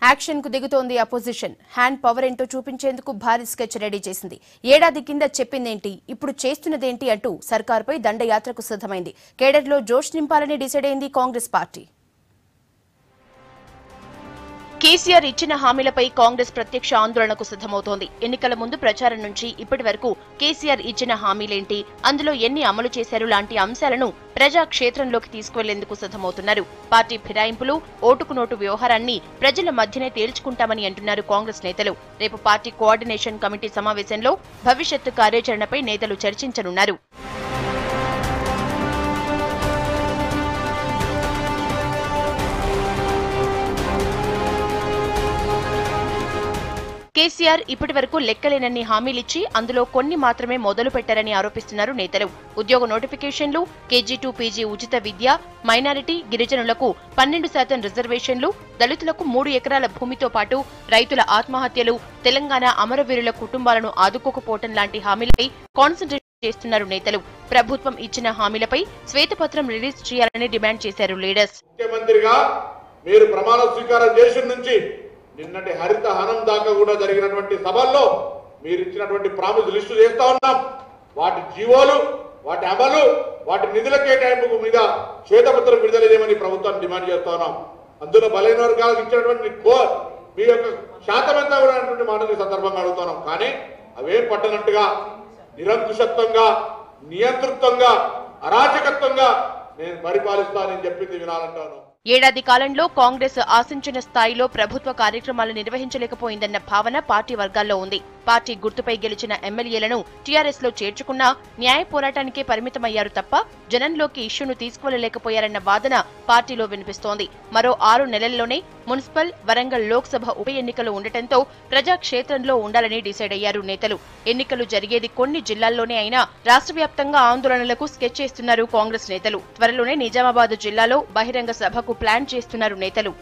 Action కు దిగుతోంది opposition. Hand power ఏంటో చూపించేందుకు భారీ స్కెచ్ రెడీ చేసింది. ఏడాది కింద చెప్పిందేంటి, ఇప్పుడు చేస్తున్నదేంటి అంటూ సర్కార్పై దండయాత్రకు సిద్ధమైంది. కేడర్లో జోష్ నింపాలని డిసైడ్ అయింది కాంగ్రెస్ పార్టీ. కేసీఆర్ ఇచ్చిన హామీలపై కాంగ్రెస్ ప్రత్యక్ష ఆందోళనకు సిద్ధమవుతోంది. ఎన్నికల ముందు ప్రచారం నుంచి ఇప్పటి వరకు కేసీఆర్ ఇచ్చిన హామీలేంటి, అందులో ఎన్ని అమలు చేశారు లాంటి అంశాలను ప్రజాక్షేత్రంలోకి తీసుకువెళ్లేందుకు సిద్ధమవుతున్నారు. పార్టీ ఫిరాయింపులు, ఓటుకు నోటు వ్యవహారాన్ని ప్రజల మధ్యనే తేల్చుకుంటామని అంటున్నారు కాంగ్రెస్ నేతలు. రేపు పార్టీ కోఆర్డినేషన్ కమిటీ సమావేశంలో భవిష్యత్తు కార్యాచరణపై నేతలు చర్చించనున్నారు. కేసీఆర్ ఇప్పటి వరకు లెక్కలేనన్ని హామీలిచ్చి అందులో కొన్ని మాత్రమే మొదలు పెట్టారని ఆరోపిస్తున్నారు నేతలు. ఉద్యోగ నోటిఫికేషన్లు, KG2 PG ఉచిత విద్య, మైనారిటీ, గిరిజనులకు 12% రిజర్వేషన్లు, దళితులకు 3 ఎకరాల భూమితో పాటు రైతుల ఆత్మహత్యలు, తెలంగాణ అమరవీరుల కుటుంబాలను ఆదుకోకపోవటం లాంటి హామీలపై కాన్సంట్రేట్ చేస్తున్నారు నేతలు. ప్రభుత్వం ఇచ్చిన హామీలపై శ్వేతపత్రం రిలీజ్ చేయాలని డిమాండ్ చేశారు లీడర్స్. ముఖ్యమంత్రిగా మీరు ప్రమాణ స్వీకారం చేసిన నుంచి నిన్నటి హరిత హనం దాకా కూడా జరిగినటువంటి సభల్లో మీరు ఇచ్చినటువంటి ప్రామిస్ లిస్టు చేస్తా ఉన్నాం. వాటి జీవోలు, వాటి అమలు, వాటి నిధుల కేటాయింపు మీద శ్వేతపత్రం విడుదల చేయమని ప్రభుత్వాన్ని డిమాండ్ చేస్తా ఉన్నాం. అందులో బలైన వర్గాలకు ఇచ్చినటువంటి మీ యొక్క శాతం ఎంత కూడా అనేటువంటి మాటని సందర్భంగా అడుగుతున్నాం. కానీ అవేం పట్టనట్టుగా నిరంకుశత్వంగా, నియంతృత్వంగా, అరాచకత్వంగా నేను పరిపాలిస్తానని చెప్పింది వినాలంటాను. ఏడాది కాలంలో కాంగ్రెస్ ఆశించిన స్థాయిలో ప్రభుత్వ కార్యక్రమాలు నిర్వహించలేకపోయిందన్న భావన పార్టీ వర్గాల్లో ఉంది. పార్టీ గుర్తుపై గెలిచిన ఎమ్మెల్యేలను టీఆర్ఎస్ లో చేర్చుకున్నా న్యాయ పోరాటానికే పరిమితమయ్యారు తప్ప జనంలోకి ఇష్యూను తీసుకువెళ్లలేకపోయారన్న వాదన పార్టీలో వినిపిస్తోంది. మరో 6 నెలల్లోనే మున్సిపల్, వరంగల్ లోక్సభ ఉప ఎన్నికలు ఉండటంతో ప్రజాక్షేత్రంలో ఉండాలని డిసైడ్ అయ్యారు నేతలు. ఎన్నికలు జరిగేది కొన్ని జిల్లాల్లోనే అయినా రాష్ట్ర వ్యాప్తంగా ఆందోళనలకు స్కెచ్ చేస్తున్నారు కాంగ్రెస్ నేతలు. త్వరలోనే నిజామాబాద్ జిల్లాలో బహిరంగ సభకు ప్లాన్ చేస్తున్నారు నేతలు.